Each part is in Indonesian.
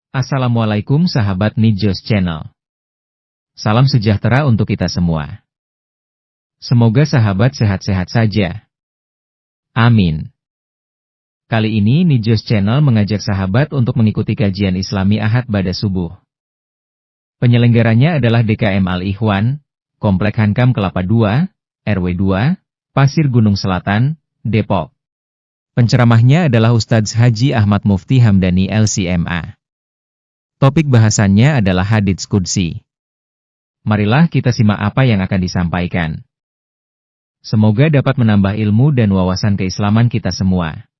Assalamualaikum sahabat Nijos Channel. Salam sejahtera untuk kita semua. Semoga sahabat sehat-sehat saja. Amin. Kali ini Nijos Channel mengajak sahabat untuk mengikuti kajian Islami Ahad pada subuh. Penyelenggaranya adalah DKM Al-Ikhwan, Komplek Hankam Kelapa 2, RW 2, Pasir Gunung Selatan, Depok. Penceramahnya adalah Ustadz Haji Ahmad Mufti Hamdani LCMA. Topik bahasannya adalah hadits qudsi. Marilah kita simak apa yang akan disampaikan. Semoga dapat menambah ilmu dan wawasan keislaman kita semua.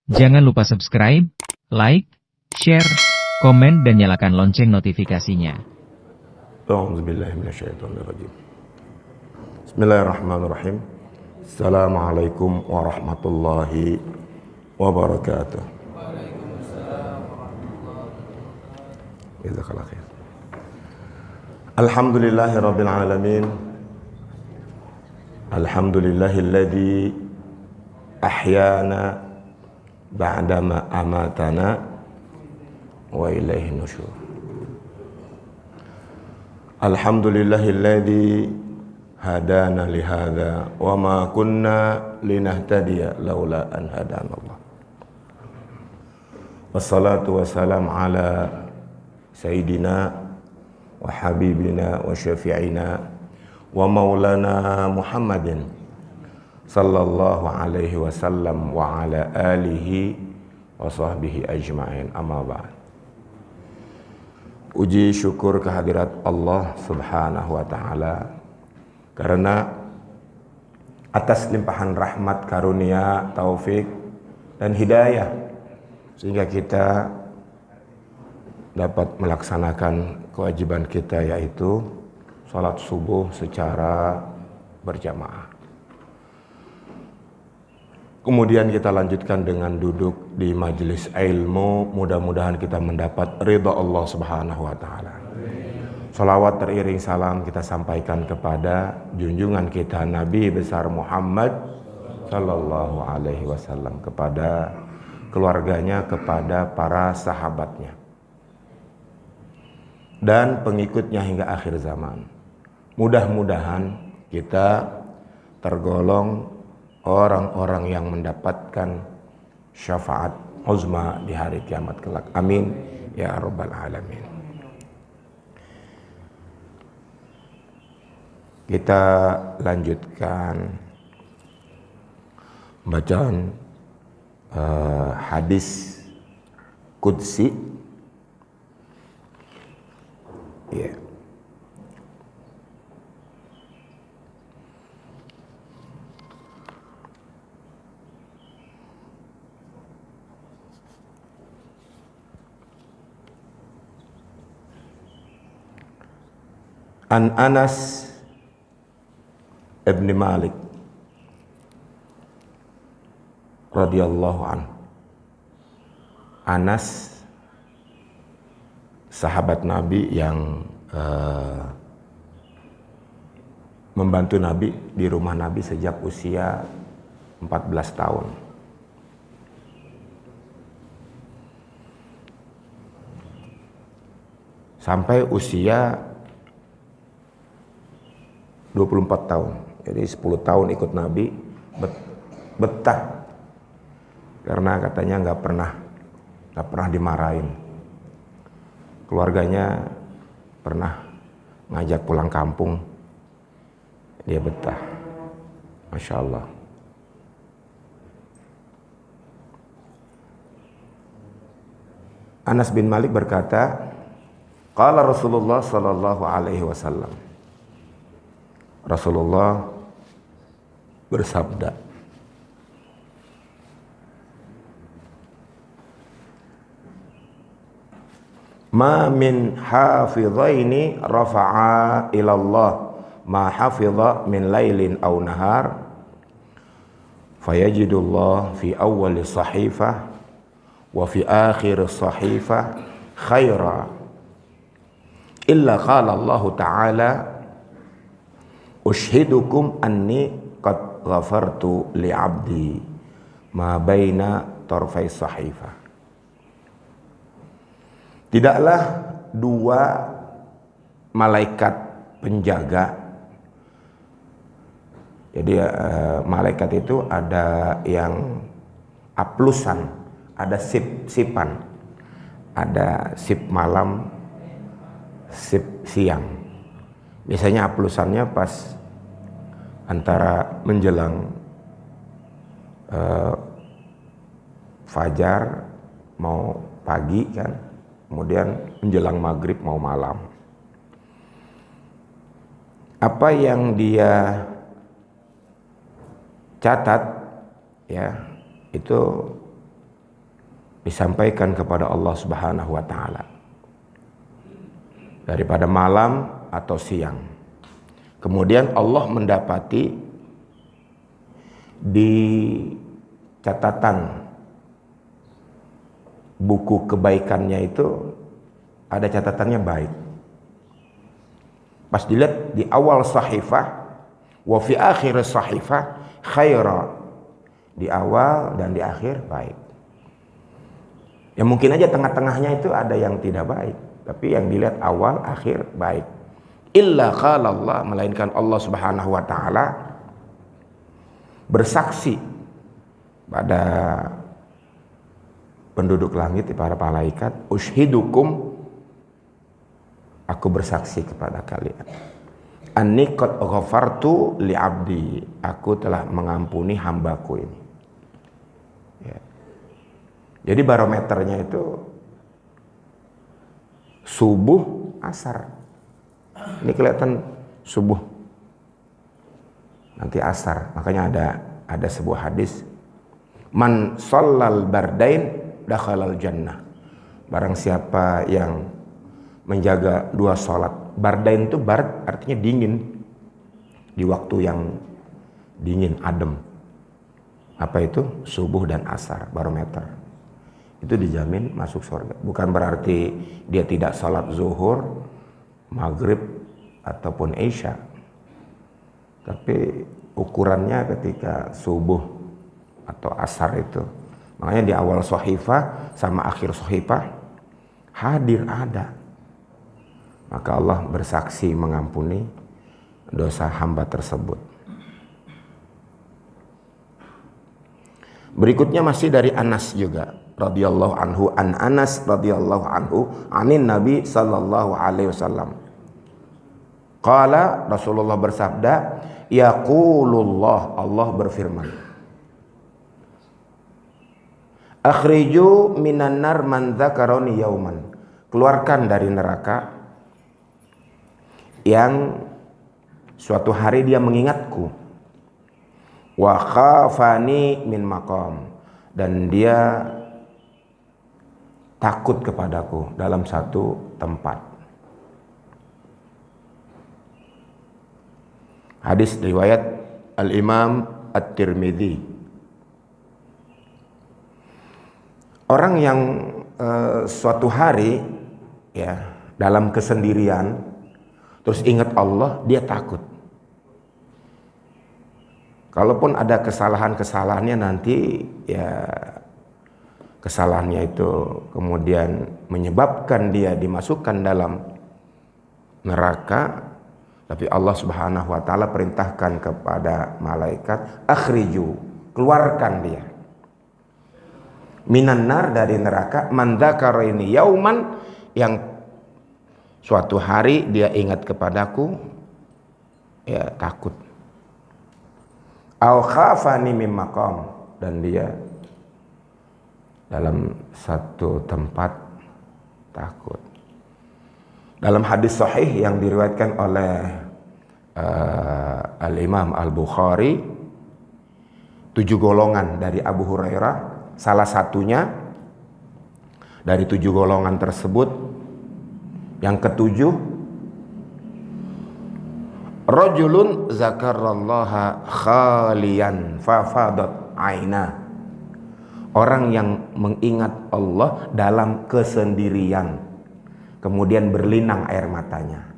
Jangan lupa subscribe, like, share, komen dan nyalakan lonceng notifikasinya. Bismillahirrahmanirrahim. Assalamualaikum warahmatullahi wabarakatuh. Alhamdulillahi rabbil alamin. Alhamdulillahilladzi ahyana ba'dama amatana wa ilaihi nusyur. Alhamdulillahilladzi hadana lihadza wa ma kunna linahtadiya laula an hadanallah. Wassalatu wassalamu ala Sayyidina wa Habibina wa Syafi'ina wa Maulana Muhammadin sallallahu alaihi wasallam wa ala alihi wa sahbihi ajma'in, amma ba'd. Puji syukur kehadirat Allah subhanahu wa ta'ala, karena atas limpahan rahmat, karunia, taufik dan hidayah, sehingga kita dapat melaksanakan kewajiban kita, yaitu salat subuh secara berjamaah. Kemudian kita lanjutkan dengan duduk di majelis ilmu. Mudah-mudahan kita mendapat ridha Allah subhanahu wa ta'ala. Salawat teriring salam kita sampaikan kepada junjungan kita Nabi besar Muhammad sallallahu alaihi wasallam, kepada keluarganya, kepada para sahabatnya dan pengikutnya hingga akhir zaman. Mudah-mudahan kita tergolong orang-orang yang mendapatkan syafaat uzma di hari kiamat kelak. Amin ya rabbal alamin. Kita lanjutkan bacaan hadis qudsi. Yeah. An Anas ibn Malik radhiyallahu anhu. Anas, sahabat Nabi yang membantu Nabi di rumah Nabi sejak usia 14 tahun. Sampai usia 24 tahun. Jadi 10 tahun ikut Nabi, betah. Karena katanya nggak pernah dimarahin. Keluarganya pernah ngajak pulang kampung, dia betah. Masya Allah. Anas bin Malik berkata, qala Rasulullah sallallahu alaihi wasallam. Rasulullah bersabda, ma min hafidhaini rafa'a ilallah ma hafidha min lailin aw nahar fayajidullah fi awwali sahifah wa fi akhir sahifah khaira illa qala Allah ta'ala ushidukum anni qad ghafartu li'abdi ma baina tarfai sahifah. Tidaklah dua malaikat penjaga. Jadi malaikat itu ada yang aplusan, ada sipan, ada sip malam, sip siang. Biasanya aplusannya pas antara menjelang fajar mau pagi kan, kemudian menjelang maghrib mau malam. Apa yang dia catat ya itu disampaikan kepada Allah Subhanahu wa taala daripada malam atau siang. Kemudian Allah mendapati di catatan buku kebaikannya itu ada catatannya baik. Pas dilihat di awal sahifah, wa fi akhir sahifah khaira, di awal dan di akhir baik. Ya mungkin aja tengah-tengahnya itu ada yang tidak baik, tapi yang dilihat awal akhir baik. Illa qala Allah, melainkan Allah Subhanahu wa taala bersaksi pada penduduk langit, para malaikat, ushidukum, aku bersaksi kepada kalian, anni qad ghafartu li abdi, aku telah mengampuni hambaku ini. Ya. Jadi barometernya itu subuh, asar. Ini kelihatan subuh, nanti asar. Makanya ada sebuah hadis, man shallal bardain dakhalal jannah. Barang siapa yang menjaga dua sholat. Bardain itu bard artinya dingin, di waktu yang dingin, adem. Apa itu? Subuh dan asar, barometer. Itu dijamin masuk surga. Bukan berarti dia tidak sholat zuhur, maghrib, ataupun isya. Tapi ukurannya ketika subuh atau asar itu. Makanya di awal sahifah sama akhir sahifah hadir ada. Maka Allah bersaksi mengampuni dosa hamba tersebut. Berikutnya masih dari Anas juga radhiyallahu anhu, an Anas radhiyallahu anhu anin Nabi sallallahu alaihi wasallam. Qala, Rasulullah bersabda, yaqulullah, Allah berfirman, akhriju minan nar man dzakarani yauman, keluarkan dari neraka yang suatu hari dia mengingatku, wa khafani min maqam, dan dia takut kepadaku dalam satu tempat. Hadis riwayat Al-Imam At-Tirmidzi. Orang yang suatu hari ya dalam kesendirian terus ingat Allah, dia takut. Kalaupun ada kesalahan-kesalahannya nanti ya kesalahannya itu kemudian menyebabkan dia dimasukkan dalam neraka, tapi Allah Subhanahu wa taala perintahkan kepada malaikat, akhriju, keluarkan dia. Minan nar, dari neraka, man dzakarani yauman, yang suatu hari dia ingat kepadaku, ya takut. Au khafani mim maqam, dan dia dalam satu tempat takut. Dalam hadis sahih yang diriwayatkan oleh Al-Imam Al-Bukhari, 7 golongan dari Abu Hurairah, salah satunya dari 7 golongan tersebut, yang ketujuh, rajulun zakarallaha khaliyan fafadat aina, orang yang mengingat Allah dalam kesendirian, kemudian berlinang air matanya.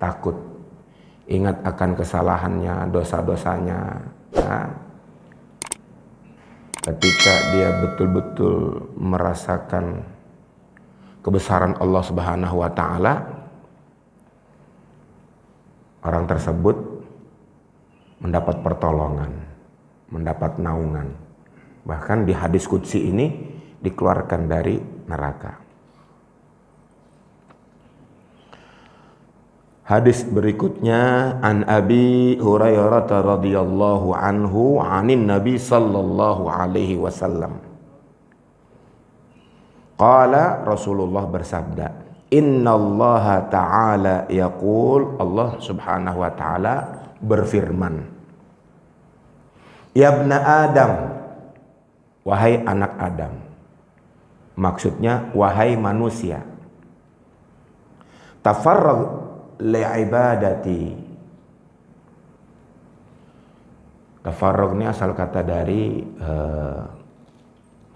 Takut, ingat akan kesalahannya, dosa-dosanya. Nah, ketika dia betul-betul merasakan kebesaran Allah Subhanahu wa taala, orang tersebut mendapat pertolongan, mendapat naungan. Bahkan di hadis qudsi ini dikeluarkan dari neraka. Hadis berikutnya, an Abi Hurairah radhiyallahu anhu anin Nabi sallallahu alaihi wasallam. Qala, Rasulullah bersabda, innallaha ta'ala yaqul, Allah Subhanahu wa taala berfirman, ya ibna Adam, wahai anak Adam. Maksudnya wahai manusia. Tafarrag li'ibadati. Tafarrug ini asal kata dari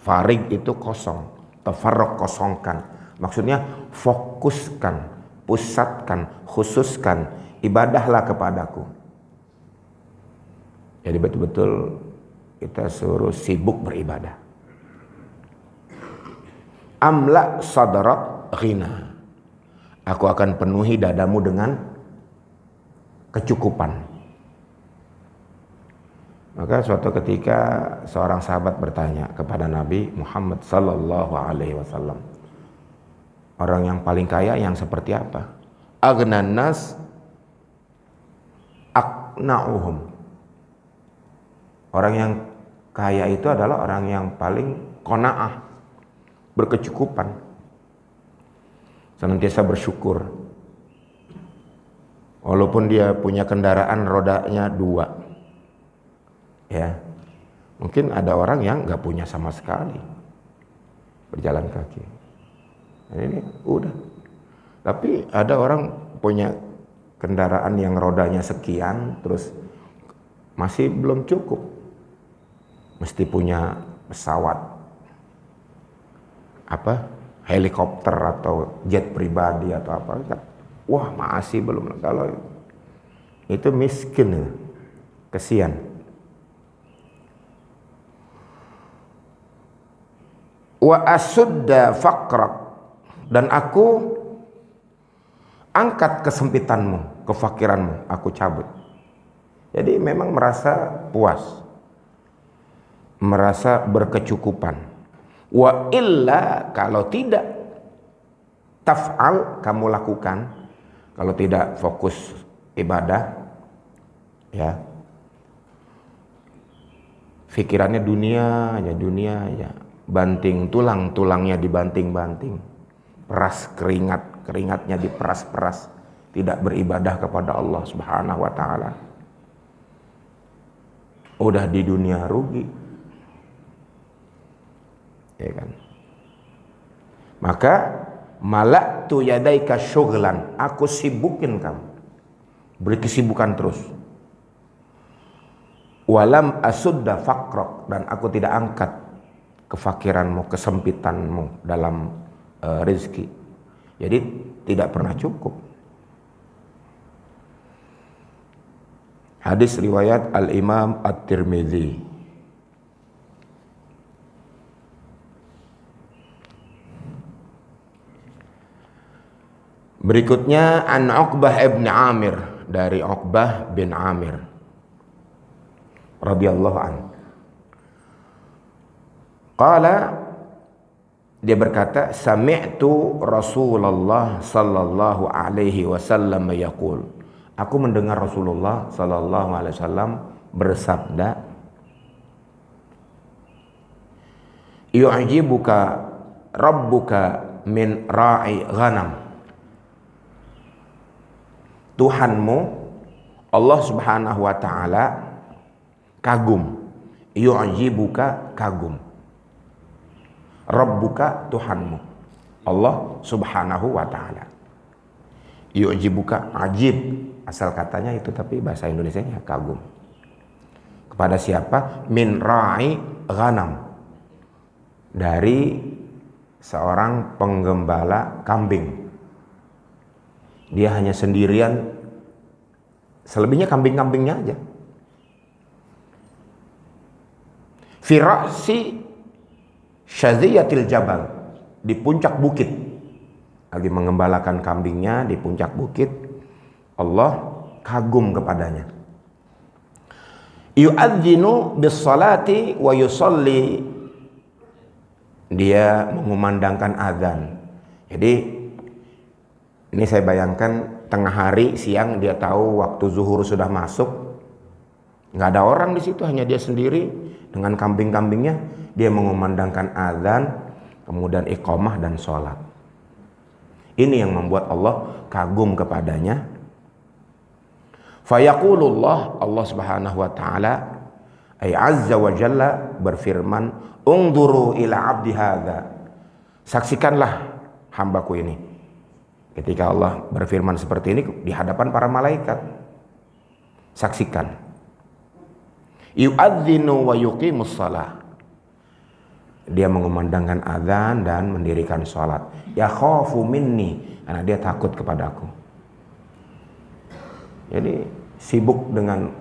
farig itu kosong, tafarrug kosongkan. Maksudnya fokuskan, pusatkan, khususkan, ibadahlah kepadaku. Jadi betul-betul kita suruh sibuk beribadah. Amla sadrak ghina. Aku akan penuhi dadamu dengan kecukupan. Maka suatu ketika seorang sahabat bertanya kepada Nabi Muhammad sallallahu alaihi wasallam, orang yang paling kaya yang seperti apa? Aghnan nas aqna'uhum. Orang yang kaya itu adalah orang yang paling qanaah, berkecukupan, senantiasa bersyukur. Walaupun dia punya kendaraan rodanya 2, ya, mungkin ada orang yang nggak punya sama sekali, berjalan kaki. Nah, ini udah. Tapi ada orang punya kendaraan yang rodanya sekian, terus masih belum cukup, mesti punya pesawat, helikopter atau jet pribadi atau apa. Wah, masih belum. Kalau itu miskin, kesian. Wa asudda faqrak, dan aku angkat kesempitanmu, kefakiranmu, aku cabut. Jadi memang merasa puas, merasa berkecukupan. Wa illa, kalau tidak taf'al, kamu lakukan, kalau tidak fokus ibadah, ya, pikirannya dunia aja, banting tulangnya dibanting-banting, peras keringatnya diperas-peras, tidak beribadah kepada Allah Subhanahu wa taala. Udah di dunia rugi, ya kan? Maka malaktu yadaika syughlan, aku sibukin kamu, beri kesibukan terus. Walam asudda faqrak, dan aku tidak angkat kefakiranmu, kesempitanmu dalam rezeki. Jadi tidak pernah cukup. Hadis riwayat Al-Imam At-Tirmidzi. Berikutnya an Uqbah ibn Amir, dari Uqbah bin Amir radhiyallahu anhu. Qala, dia berkata, sami'tu Rasulullah sallallahu alaihi wasallam yaqul, aku mendengar Rasulullah sallallahu alaihi wasallam bersabda, yu'jibuka rabbuka min ra'i ghanam. Tuhanmu Allah Subhanahu wa taala kagum. Yu'jibuka, kagum. Rabbuka, Tuhanmu Allah Subhanahu wa taala. Yu'jibuka, ajib asal katanya itu, tapi bahasa Indonesianya kagum. Kepada siapa? Min ra'i ghanam, dari seorang penggembala kambing. Dia hanya sendirian, selebihnya kambing-kambingnya aja. Fi ra'si syaziyatil jabal, di puncak bukit. lagi mengembalakan kambingnya di puncak bukit. Allah kagum kepadanya. Yu'adzinu bis salati wa yusalli. Dia mengumandangkan azan. Jadi ini saya bayangkan tengah hari, siang, dia tahu waktu zuhur sudah masuk. Nggak ada orang di situ, hanya dia sendiri dengan kambing-kambingnya. Dia mengumandangkan azan, kemudian iqamah dan sholat. Ini yang membuat Allah kagum kepadanya. Fayaqulullah, Allah subhanahu wa ta'ala azza wa jalla berfirman, ungduru ila abdi hadza. Saksikanlah hambaku ini. Ketika Allah berfirman seperti ini di hadapan para malaikat, saksikan. Yu'adzinu wa yuqimus shalah. Dia mengumandangkan azan dan mendirikan salat. Ya khafu minni, karena dia takut kepadaku. Jadi sibuk dengan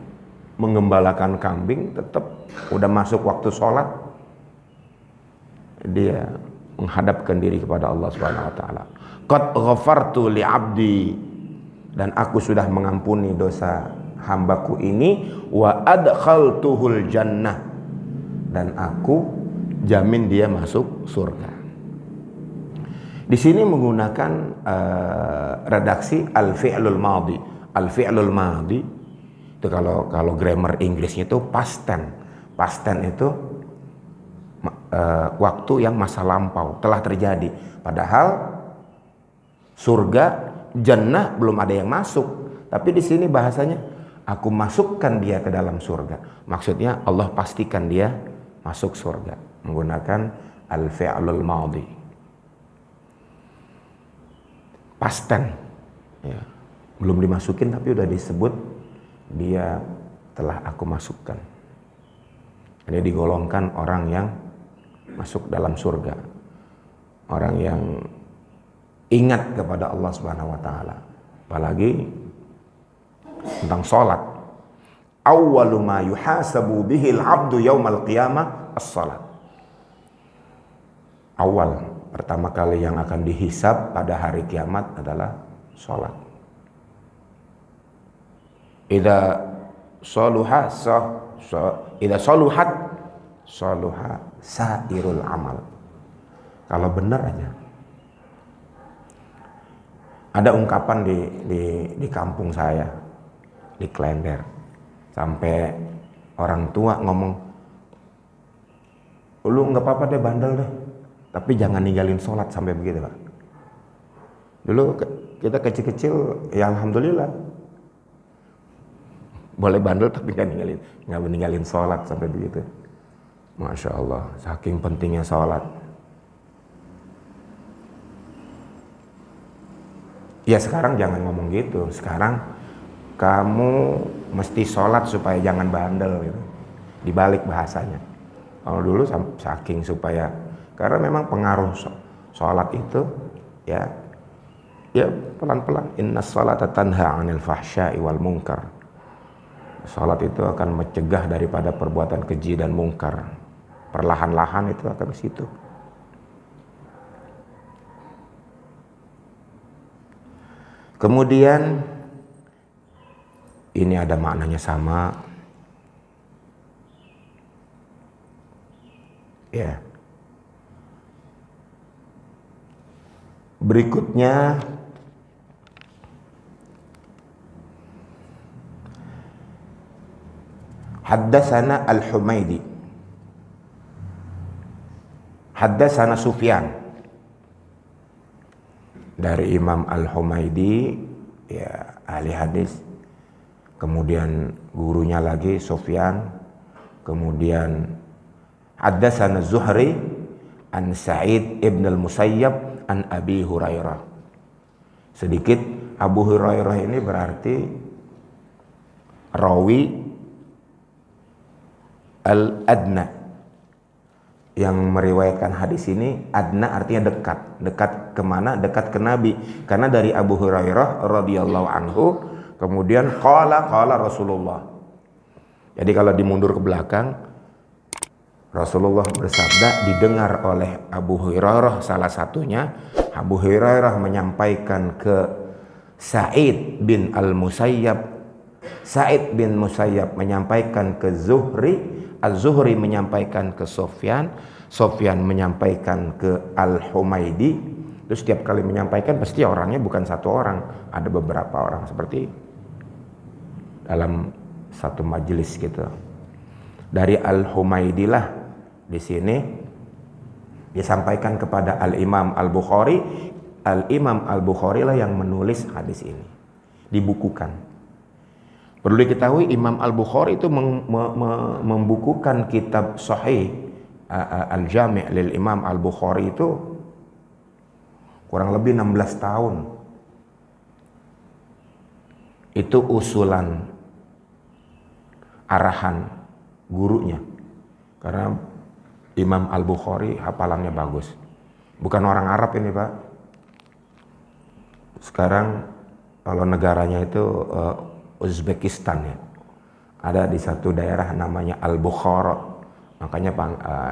mengembalakan kambing, tetap udah masuk waktu salat, dia menghadapkan diri kepada Allah Subhanahu wa taala. Qad ghafartu li 'abdi, dan aku sudah mengampuni dosa hambaku ini, wa adkhaltuhul jannah, dan aku jamin dia masuk surga. Di sini menggunakan redaksi al-fi'lul madhi. Al-fi'lul madhi itu kalau grammar Inggrisnya itu past tense. Past tense itu waktu yang masa lampau, telah terjadi. Padahal surga, jannah belum ada yang masuk. Tapi di sini bahasanya aku masukkan dia ke dalam surga. Maksudnya Allah pastikan dia masuk surga menggunakan al-fi'lul madhi. Past tense. Ya. Belum dimasukin tapi udah disebut dia telah aku masukkan. Dia digolongkan orang yang masuk dalam surga. Orang yang ingat kepada Allah Subhanahu wa taala. Apalagi tentang salat. Awwalu ma yuhasabu bihi al-'abdu yaumal qiyamah as-salat. Awal, pertama kali yang akan dihisab pada hari kiamat adalah salat. Idza saluha idza saluhat saluha sairul amal. Kalau benar aja. Ada ungkapan di kampung saya, di Klender, sampai orang tua ngomong, lu nggak apa-apa deh, bandel deh, tapi jangan ninggalin sholat, sampai begitu Pak. Dulu kita kecil-kecil ya alhamdulillah boleh bandel tapi nggak meninggalin sholat, sampai begitu. Masya Allah, saking pentingnya sholat. Ya sekarang jangan ngomong gitu. Sekarang kamu mesti sholat supaya jangan bandel gitu. Dibalik bahasanya. Kalau dulu saking supaya, karena memang pengaruh sholat itu ya pelan-pelan. Inna sholata tanha 'anil fahsya'i wal munkar. Sholat itu akan mencegah daripada perbuatan keji dan mungkar. Perlahan-lahan itu akan ke situ. Kemudian ini ada maknanya sama. Ya. Berikutnya Haddatsana Al-Humaidi. Haddatsana Sufyan. Dari Imam Al-Humaidi, ya ahli hadis. Kemudian gurunya lagi Sufyan. Kemudian haddatsana Zuhri an Sa'id ibn al-Musayyab an Abi Hurairah. Sedikit, Abu Hurairah ini berarti rawi al-adna, yang meriwayatkan hadis ini. Adna artinya dekat. Dekat kemana? Dekat ke Nabi. Karena dari Abu Hurairah radhiyallahu anhu, kemudian qala Rasulullah. Jadi kalau dimundur ke belakang, Rasulullah bersabda, didengar oleh Abu Hurairah salah satunya, Abu Hurairah menyampaikan ke Sa'id bin Al-Musayyab, Sa'id bin Musayyab menyampaikan ke Zuhri, Az-Zuhri menyampaikan ke Sofyan, Sofyan menyampaikan ke Al-Humaidi. Terus setiap kali menyampaikan pasti orangnya bukan satu orang, ada beberapa orang seperti dalam satu majelis gitu. Dari Al-Humaidi lah di sini disampaikan kepada Al-Imam Al-Bukhari. Al-Imam Al-Bukhari lah yang menulis hadis ini, dibukukan. Perlu diketahui Imam Al-Bukhari itu membukukan kitab Sahih Al-Jami' lil Imam Al-Bukhari itu kurang lebih 16 tahun. Itu usulan arahan gurunya. Karena Imam Al-Bukhari hafalannya bagus. Bukan orang Arab ini, Pak. Sekarang kalau negaranya itu Uzbekistan ya. Ada di satu daerah namanya Al-Bukhara. Makanya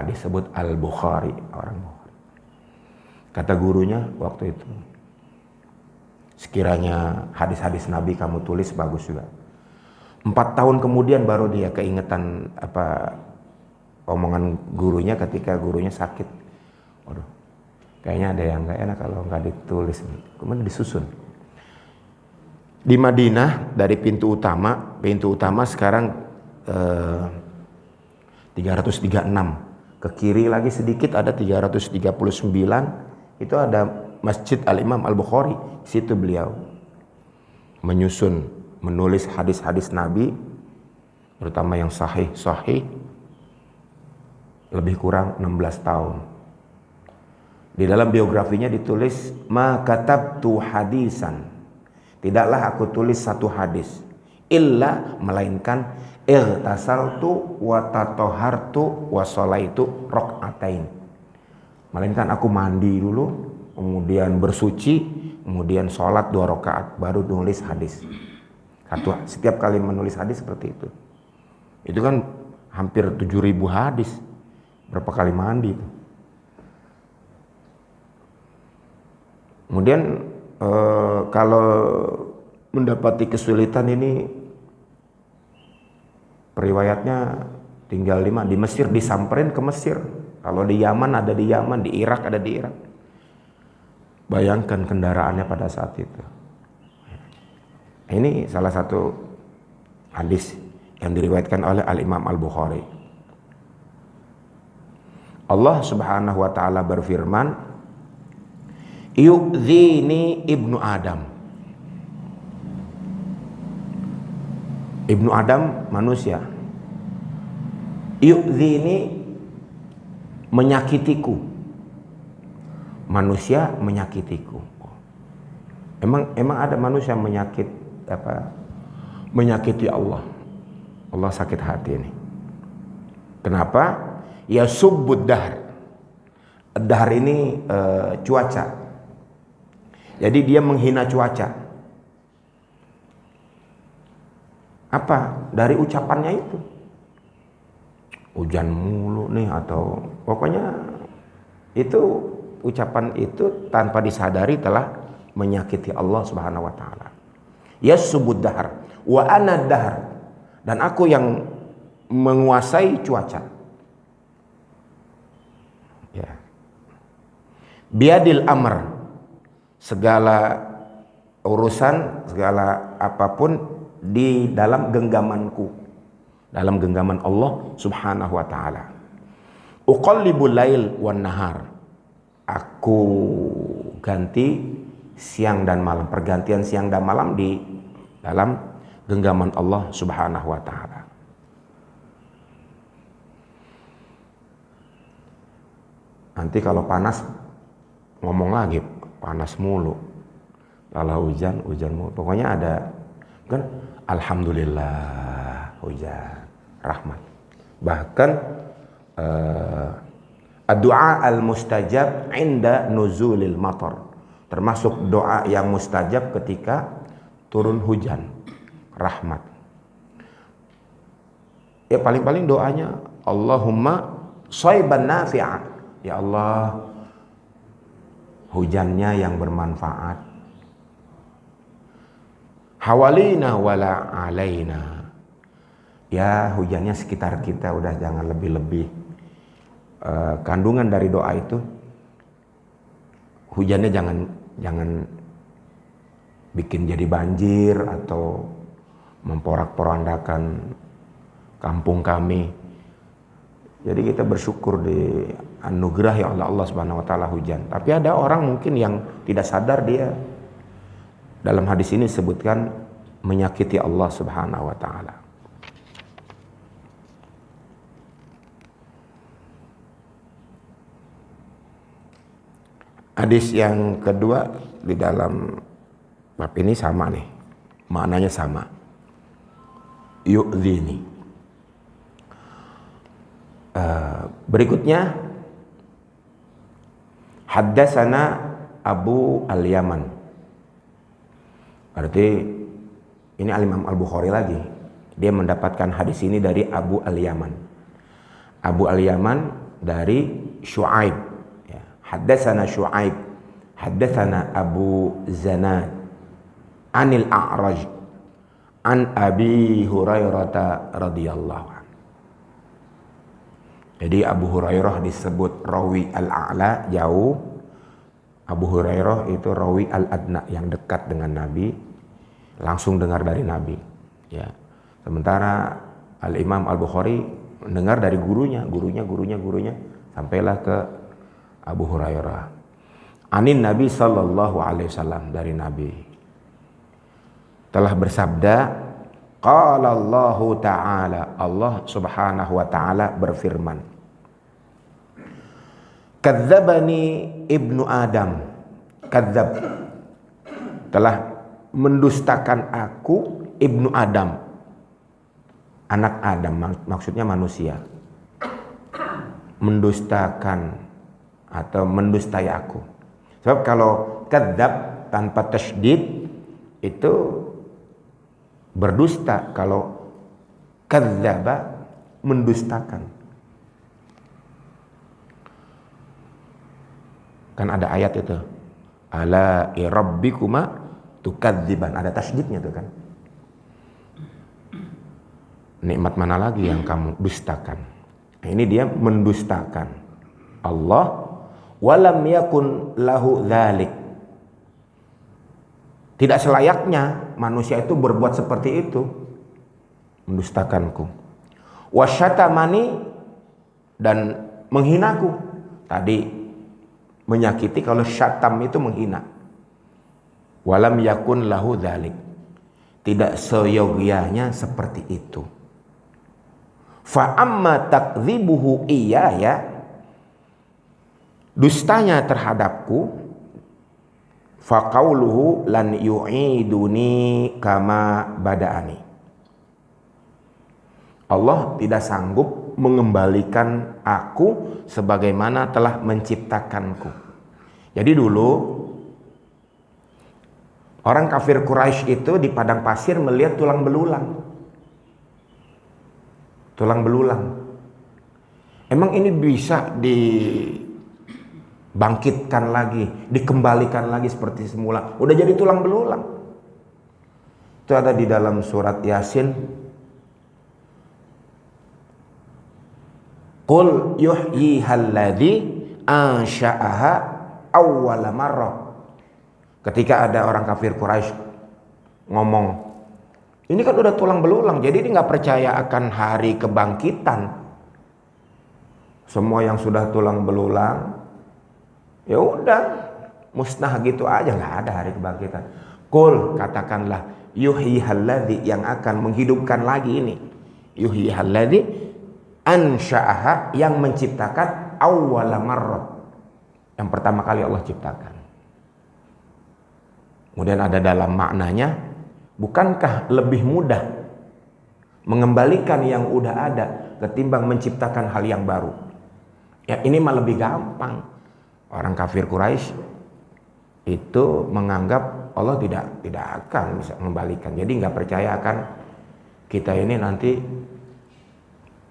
disebut Al-Bukhari, orang Bukhari. Kata gurunya waktu itu, sekiranya hadis-hadis Nabi kamu tulis bagus juga. 4 tahun kemudian baru dia keingetan omongan gurunya ketika gurunya sakit. Waduh, kayaknya ada yang gak enak kalau nggak ditulis. Kemudian disusun. Di Madinah dari pintu utama sekarang 336. Ke kiri lagi sedikit ada 339. Itu ada Masjid Al-Imam Al-Bukhari. Situ beliau menulis hadis-hadis Nabi, terutama yang sahih, lebih kurang 16 tahun. Di dalam biografinya ditulis, ma katabtu hadisan, tidaklah aku tulis satu hadis, illa melainkan ightasaltu wa tatohartu wa sholaitu rakaatain. Melainkan aku mandi dulu, kemudian bersuci, kemudian sholat 2 rakaat, baru nulis hadis. Setiap kali menulis hadis seperti itu. Itu kan hampir 7.000 hadis. Berapa kali mandi itu. Kemudian kalau mendapati kesulitan ini, periwayatnya tinggal di Mesir, disamperin ke Mesir. Kalau di Yaman ada di Yaman, di Irak ada di Irak. Bayangkan kendaraannya pada saat itu. Ini salah satu hadis yang diriwayatkan oleh Al-Imam Al-Bukhari. Allah Subhanahu wa taala berfirman, yu'dzini ibnu Adam. Ibnu Adam manusia. Yu'dzini menyakitiku. Manusia menyakitiku. Emang ada manusia menyakiti Allah. Allah sakit hati ini. Kenapa? Ya subbud dahr. Dahr ini cuaca. Jadi dia menghina cuaca. Apa? Dari ucapannya itu. Hujan mulu nih, atau pokoknya itu ucapan itu tanpa disadari telah menyakiti Allah Subhanahu wa taala. Ya subbud dahr wa ana dahr, dan aku yang menguasai cuaca. Ya. Biadil amr, segala urusan, segala apapun di dalam genggamanku, dalam genggaman Allah Subhanahu wa taala. Uqallibul lail wan nahar, aku ganti siang dan malam, pergantian siang dan malam di dalam genggaman Allah Subhanahu wa taala. Nanti kalau panas ngomong lagi, panas mulu. Kalau hujan mulu. Pokoknya ada kan, alhamdulillah hujan, rahmat. Bahkan doa al-mustajab inda nuzulil matar, termasuk doa yang mustajab ketika turun hujan, rahmat. Ya paling-paling doanya Allahumma shayban nafi'a. Ya Allah, hujannya yang bermanfaat. Hawalina wala alaina. Ya, hujannya sekitar kita, udah jangan lebih-lebih. Kandungan dari doa itu, hujannya jangan bikin jadi banjir atau memporak-porandakan kampung kami. Jadi kita bersyukur di anugerah ya Allah Subhanahu wa taala hujan. Tapi ada orang mungkin yang tidak sadar, dia dalam hadis ini disebutkan menyakiti Allah Subhanahu wa taala. Hadis yang kedua di dalam bab ini sama nih. Maknanya sama. Yu'dhini. Berikutnya haddatsana Abu Al-Yaman. Berarti ini Al-Imam Al-Bukhari lagi. Dia mendapatkan hadis ini dari Abu Al-Yaman. Abu Al-Yaman dari Syu'aib. Ya. Haddatsana Syu'aib. Haddatsana Abu Zanad. Anil A'raj. An Abi Hurairah radhiyallahu anhu. Jadi Abu Hurairah disebut rawi al-a'la, jauh. Abu Hurairah itu rawi al-adna, yang dekat dengan Nabi, langsung dengar dari Nabi. Ya. Sementara Al-Imam Al-Bukhari mendengar dari gurunya, sampailah ke Abu Hurairah. Anin Nabi sallallahu alaihi wasallam, dari Nabi. Telah bersabda, qala Allahu ta'ala, Allah Subhanahu wa ta'ala berfirman, kadzabani ibnu Adam, kadzab, telah mendustakan aku ibnu Adam, anak Adam, maksudnya manusia, mendustakan atau mendustai aku. Sebab kalau kadzab tanpa tasydid itu berdusta, kalau kadzaba mendustakan. Kan ada ayat itu, ala rabbikuma tukadziban, ada tasydidnya tuh kan. Nikmat mana lagi yang kamu dustakan? Nah, ini dia mendustakan Allah, walam yakun lahu dzalik. Tidak selayaknya manusia itu berbuat seperti itu, mendustakanku. Wasyatamani, dan menghinaku. Tadi menyakiti, kalau syatam itu menghina. Walam yakun lahu dzalik. Tidak seyogyanya seperti itu. Fa amma takdzibuhu iyaya, dustanya terhadapku, fa qauluhu lan yu'iduni kama bada'ani. Allah tidak sanggup mengembalikan aku sebagaimana telah menciptakanku. Jadi dulu orang kafir Quraisy itu di padang pasir melihat tulang belulang. Tulang belulang. Emang ini bisa dibangkitkan lagi, dikembalikan lagi seperti semula? Udah jadi tulang belulang. Itu ada di dalam surat Yasin. Qul yuhyyihalladzi ansha'aha awwala marrah. Ketika ada orang kafir Quraisy ngomong, ini kan udah tulang belulang, jadi dia nggak percaya akan hari kebangkitan. Semua yang sudah tulang belulang, ya udah musnah gitu aja, nggak ada hari kebangkitan. Qul, katakanlah, yuhyihalladzi, yang akan menghidupkan lagi ini. Yuhyihalladzi ansha'aha, yang menciptakan, awwala marrah, yang pertama kali Allah ciptakan. Kemudian ada dalam maknanya, bukankah lebih mudah mengembalikan yang udah ada ketimbang menciptakan hal yang baru? Ya ini mah lebih gampang. Orang kafir Quraisy itu menganggap Allah tidak akan bisa mengembalikan. Jadi nggak percaya akan kita ini nanti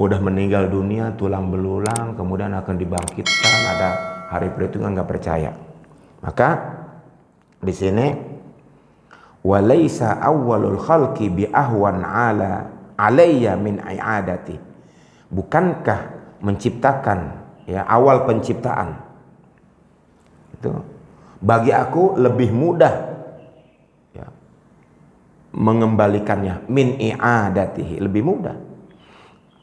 udah meninggal dunia tulang belulang kemudian akan dibangkitkan, ada hari perhitungan, nggak percaya. Maka di sini walaisa awwalul khalqi bi ahwan ala alayya min i'adati. Bukankah menciptakan, ya, awal penciptaan itu bagi aku lebih mudah, ya, mengembalikannya, min i'adatihi, lebih mudah.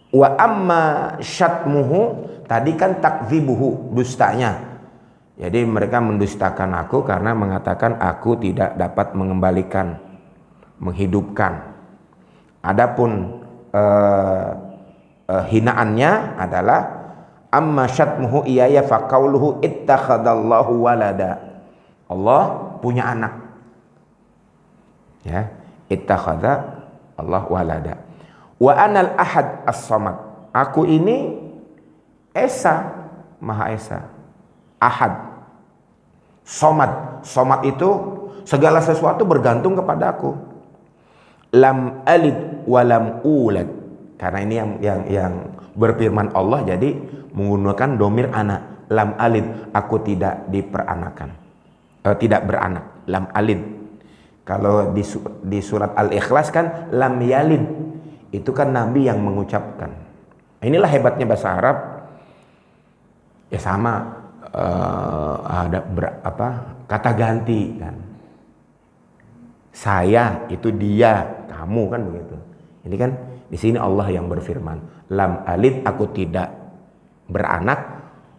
Wa amma syatmuhu, tadi kan takdzibuhu, dustanya. Jadi mereka mendustakan aku karena mengatakan aku tidak dapat mengembalikan, menghidupkan. Adapun hinaannya adalah amma syatmuhu iyaya faqauluhu ittakhadallahu walada. Allah punya anak. Ya, ittakhadha Allah walada. Wa anal ahad as-samad. Aku ini Esa, Maha Esa. Ahad. Somad. Somad itu segala sesuatu bergantung kepada aku. Lam alid walam ulad. Karena ini yang berfirman Allah, jadi menggunakan domir anak. Lam alid, aku tidak diperanakan, tidak beranak. Lam alid. Kalau di surat Al-Ikhlas kan lam yalid, itu kan Nabi yang mengucapkan. Inilah hebatnya bahasa Arab. Ya sama, ada kata ganti kan. Saya itu dia, kamu kan begitu. Ini kan di sini Allah yang berfirman, lam alid, aku tidak beranak,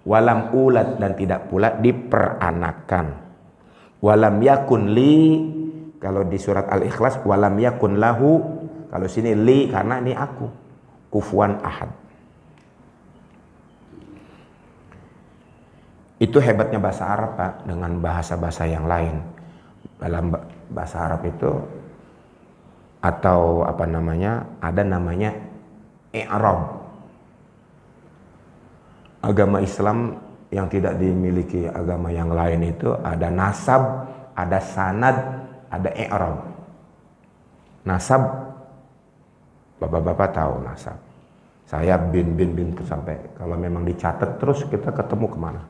walam ulad, dan tidak pula diperanakan. Walam yakun li, kalau di surat Al-Ikhlas walam yakun lahu, kalau sini li karena ini aku, kufuwan ahad. Itu hebatnya bahasa Arab, Pak, dengan bahasa-bahasa yang lain. Dalam bahasa Arab itu atau apa namanya, ada namanya i'rab. Agama Islam yang tidak dimiliki agama yang lain itu ada nasab, ada sanad, ada i'rab. Nasab, bapak-bapak tahu nasab. Saya bin sampai kalau memang dicatat terus kita ketemu kemana?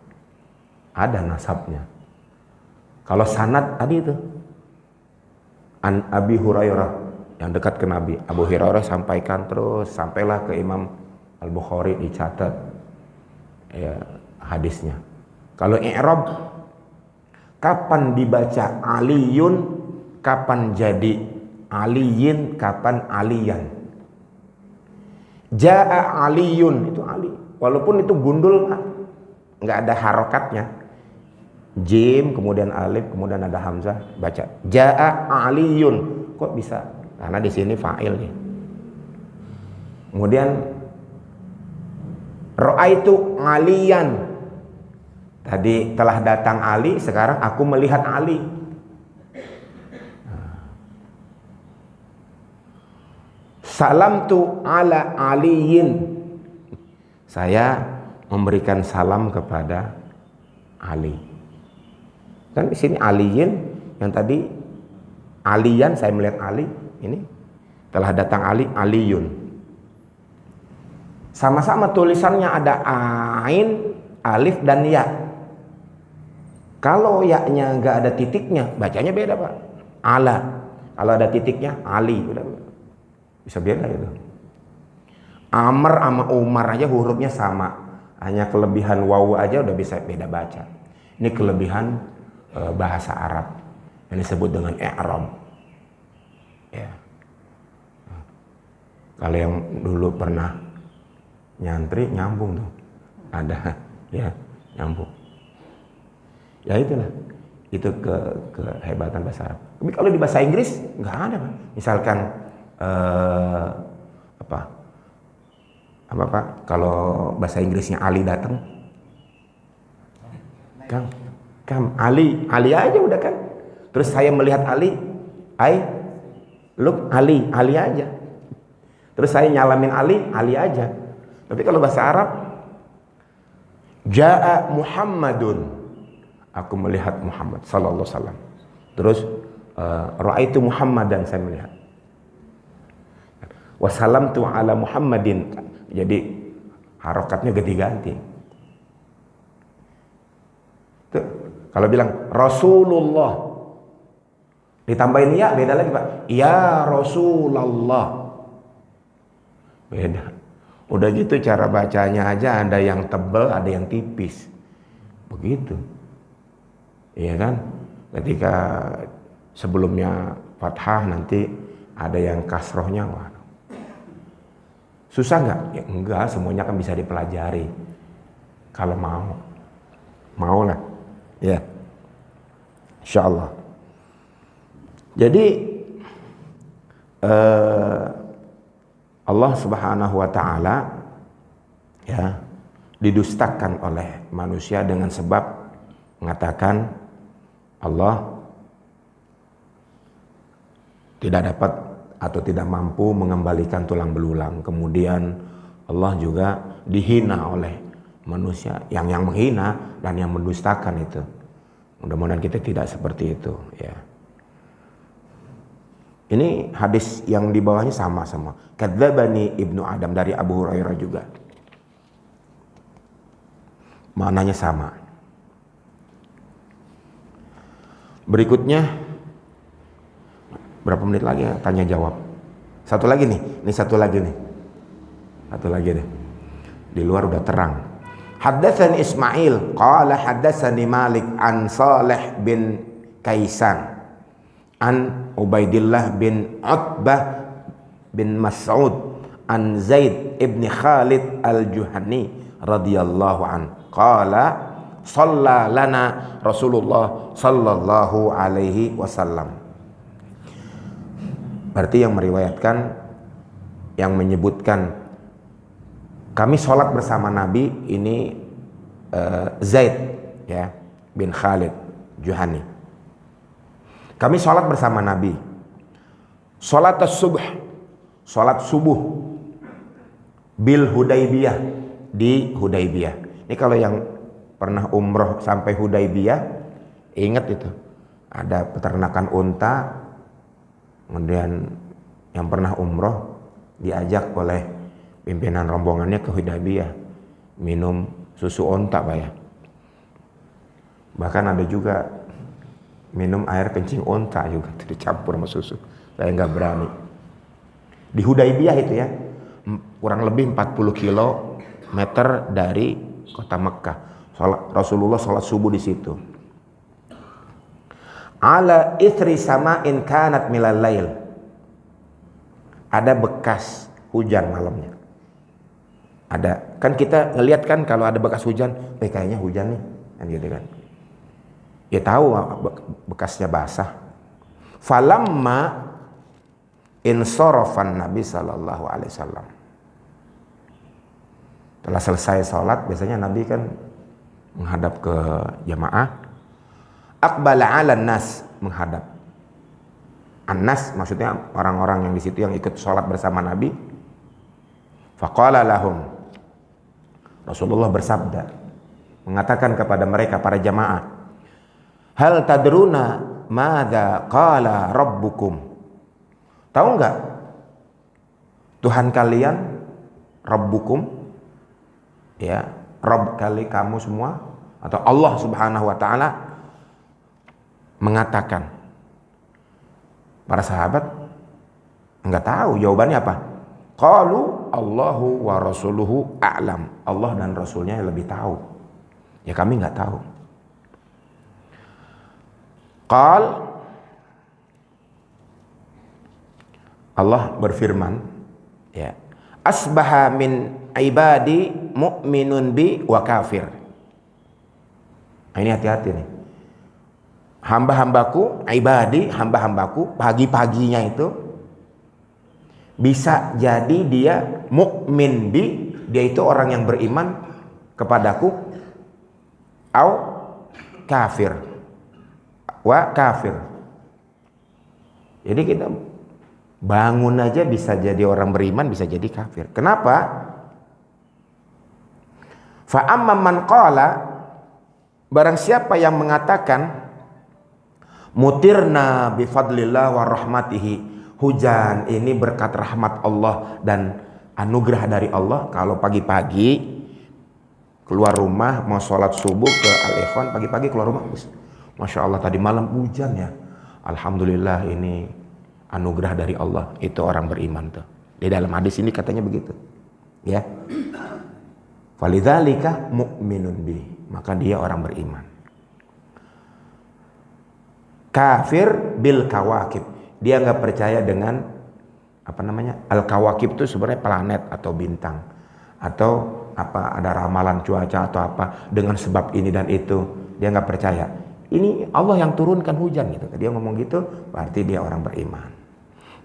Ada nasabnya. Kalau sanad tadi itu an Abi Hurairah, yang dekat ke Nabi. Abu Hurairah sampaikan terus sampailah ke Imam Al-Bukhari, dicatat ya hadisnya. Kalau i'rab, kapan dibaca aliyun, kapan jadi aliyin, kapan aliyan. Ja'a aliyun, itu ali, walaupun itu gundul, nggak ada harokatnya. Jim, kemudian alif, kemudian ada hamzah, baca ja'a aliyun. Kok bisa? Karena di sini fa'il nih. Kemudian ra'aitu aliyan. Tadi telah datang Ali, sekarang aku melihat Ali. Salamtu ala aliyin. Saya memberikan salam kepada Ali. Kan di sini aliyin, yang tadi aliyan, saya melihat Ali, ini telah datang Ali, aliyun. Sama-sama tulisannya ada ain, alif, dan ya. Kalau ya-nya nggak ada titiknya, bacanya beda, Pak. Ala. Kalau ada titiknya, Ali. Udah bisa beda itu. Amr sama Umar aja hurufnya sama. Hanya kelebihan wawu aja udah bisa beda baca. Ini kelebihan bahasa Arab yang disebut dengan i'rab. Ya. Kalau yang dulu pernah nyantri, nyambung tuh. Ada ya, nyambung. Ya itulah. Itu kehebatan bahasa Arab. Tapi kalau di bahasa Inggris nggak ada, Pak. Misalkan apa Pak? Kalau bahasa Inggrisnya Ali datang, Kam Ali aja udah kan. Terus saya melihat Ali, I look Ali aja. Terus saya nyalamin Ali aja. Tapi kalau bahasa Arab, Ja'a Muhammadun, aku melihat Muhammad sallallahu alaihi wasallam. Terus ra'aitu Muhammadan, saya melihat. Wassalamtu ala Muhammadin, jadi harokatnya ganti-ganti. Kalau bilang Rasulullah, ditambahin ya beda lagi Pak. Ya Rasulullah. Beda. Udah gitu cara bacanya aja, ada yang tebel, ada yang tipis. Begitu. Iya kan? Ketika sebelumnya fathah nanti ada yang kasrohnya. Wah. Susah nggak? Ya enggak, semuanya kan bisa dipelajari. Kalau mau. Mau lah. Ya. Insya Allah. Jadi Allah Subhanahu wa taala ya didustakan oleh manusia dengan sebab mengatakan Allah tidak dapat atau tidak mampu mengembalikan tulang belulang. Kemudian Allah juga dihina oleh manusia, yang menghina dan yang mendustakan itu. Mudah-mudahan kita tidak seperti itu ya. Ini hadis yang di bawahnya sama-sama. Kadzdzabani Ibnu Adam dari Abu Hurairah juga. Maknanya sama. Berikutnya berapa menit lagi ya? Tanya jawab. Satu lagi nih. Ini satu lagi nih. Satu lagi deh. Di luar udah terang. Haddatsani Ismail qala haddatsani Malik an Salih bin Kaisan an Ubaidillah bin Utbah bin Mas'ud an Zaid ibn Khalid al-Juhani radhiyallahu an qala shalla lana Rasulullah sallallahu alaihi wasallam. Berarti yang meriwayatkan, yang menyebutkan kami sholat bersama Nabi ini Zaid ya bin Khalid Juhani. Kami sholat bersama Nabi. Sholat subuh, sholat subuh bil Hudaybiyah, di Hudaybiyah. Ini kalau yang pernah umroh sampai Hudaybiyah, ingat itu. Ada peternakan unta, kemudian yang pernah umroh diajak oleh pimpinan rombongannya ke Hudaybiyah minum susu unta Pak ya. Bahkan ada juga minum air kencing unta juga dicampur sama susu. Saya nggak berani. Di Hudaybiyah itu ya, kurang lebih 40 kilometer dari kota Mekah. Rasulullah sholat subuh di situ. Ala ithri sama'in kanat milal lail. Ada bekas hujan malamnya. Ada. Kan kita ngelihat kan kalau ada bekas hujan, kayaknya hujan nih, kan gitu kan. Ya tahu bekasnya basah. Falamma insorofan Nabi sallallahu alaihi wasallam. Setelah selesai sholat, biasanya Nabi kan menghadap ke jamaah. Aqbala 'alan nas, menghadap. An-nas maksudnya orang-orang yang di situ yang ikut sholat bersama Nabi. Faqala lahum. Rasulullah bersabda, mengatakan kepada mereka para jamaah, hal tadruna madza qala rabbukum? Tahu enggak Tuhan kalian, rabbukum ya, Rabb kali kamu semua atau Allah Subhanahu wa taala mengatakan. Para sahabat enggak tahu jawabannya apa. Qalu Allahu wa rasuluhu a'lam. Allah dan rasulnya lebih tahu. Ya kami enggak tahu. Qal, Allah berfirman ya, asbaha min ibadi mu'minun bi wa kafir. Nah, ini hati-hati nih. Hamba-hambaku, ibadi, hamba-hambaku pagi-paginya itu bisa jadi dia mukmin bi, dia itu orang yang beriman kepadaku, au kafir. Wa kafir. Jadi kita bangun aja bisa jadi orang beriman, bisa jadi kafir. Kenapa? Fa amma man qala, barang siapa yang mengatakan mutirna bi fadlillah wa rahmatihi, hujan ini berkat rahmat Allah dan anugerah dari Allah. Kalau pagi-pagi keluar rumah mau sholat subuh ke Al-Ikhwan, pagi-pagi keluar rumah Masya Allah tadi malam hujan ya. Alhamdulillah ini anugerah dari Allah. Itu orang beriman tuh. Di dalam hadis ini katanya begitu. Ya. Falidzalika mu'minun bi. Maka dia orang beriman. Kafir bil kawakib. Dia nggak percaya dengan apa namanya? Al-kawakib itu sebenarnya planet atau bintang. Atau apa ada ramalan cuaca atau apa dengan sebab ini dan itu. Dia nggak percaya. Ini Allah yang turunkan hujan gitu. Dia ngomong gitu, berarti dia orang beriman.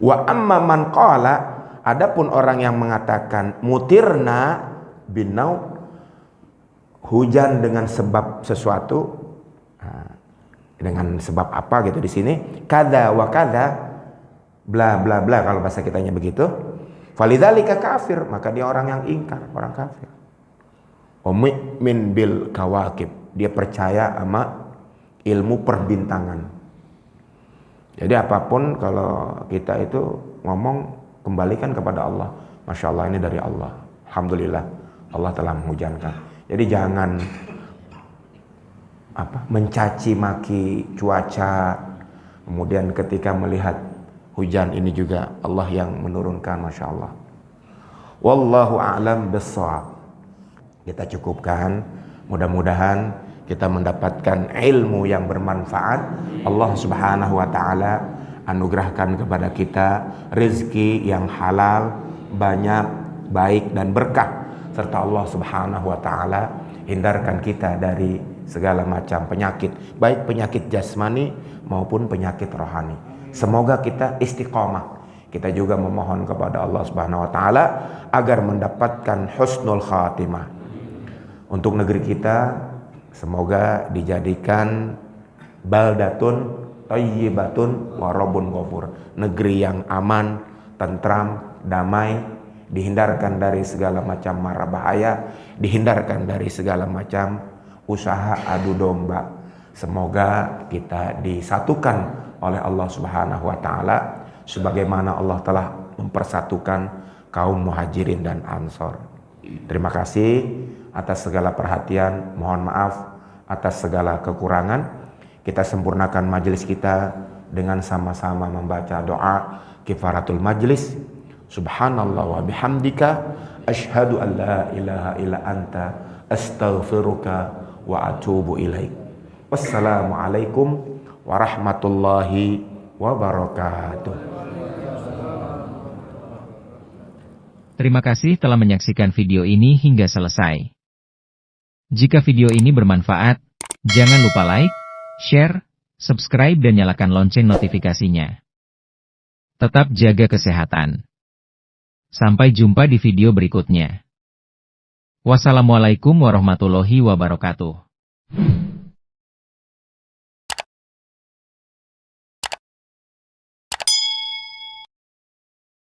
Wa amma man qala, adapun orang yang mengatakan mutirna binau, hujan dengan sebab sesuatu, dengan sebab apa gitu di sini, kada wa kada, bla bla bla kalau bahasa kitanya begitu. Falidzalika kafir, maka dia orang yang ingkar, orang kafir. Wa mu'min bil kawakib, dia percaya sama ilmu perbintangan. Jadi apapun kalau kita itu ngomong, kembalikan kepada Allah. Masya Allah ini dari Allah. Alhamdulillah Allah telah menghujankan. Jadi jangan mencaci maki cuaca. Kemudian ketika melihat hujan ini juga Allah yang menurunkan. Masya Allah. Wallahu a'lam bissawab. Kita cukupkan. Mudah-mudahan kita mendapatkan ilmu yang bermanfaat. Allah Subhanahu wa taala anugerahkan kepada kita rezeki yang halal, banyak, baik dan berkah, serta Allah Subhanahu wa taala hindarkan kita dari segala macam penyakit, baik penyakit jasmani maupun penyakit rohani. Semoga kita istiqomah. Kita juga memohon kepada Allah Subhanahu wa taala agar mendapatkan husnul khatimah. Untuk negeri kita semoga dijadikan baldatun thayyibatun wa rabbun ghafur, negeri yang aman, tentram, damai, dihindarkan dari segala macam mara bahaya, dihindarkan dari segala macam usaha adu domba. Semoga kita disatukan oleh Allah Subhanahu wa taala sebagaimana Allah telah mempersatukan kaum Muhajirin dan Ansor. Terima kasih atas segala perhatian, mohon maaf atas segala kekurangan. Kita sempurnakan majelis kita dengan sama-sama membaca doa kifaratul majlis. Subhanallah wa bihamdika asyhadu an la ilaha illa anta astaghfiruka wa atubu ilaik. Wassalamualaikum warahmatullahi wabarakatuh. Terima kasih telah menyaksikan video ini hingga selesai. Jika video ini bermanfaat, jangan lupa like, share, subscribe dan nyalakan lonceng notifikasinya. Tetap jaga kesehatan. Sampai jumpa di video berikutnya. Wassalamualaikum warahmatullahi wabarakatuh.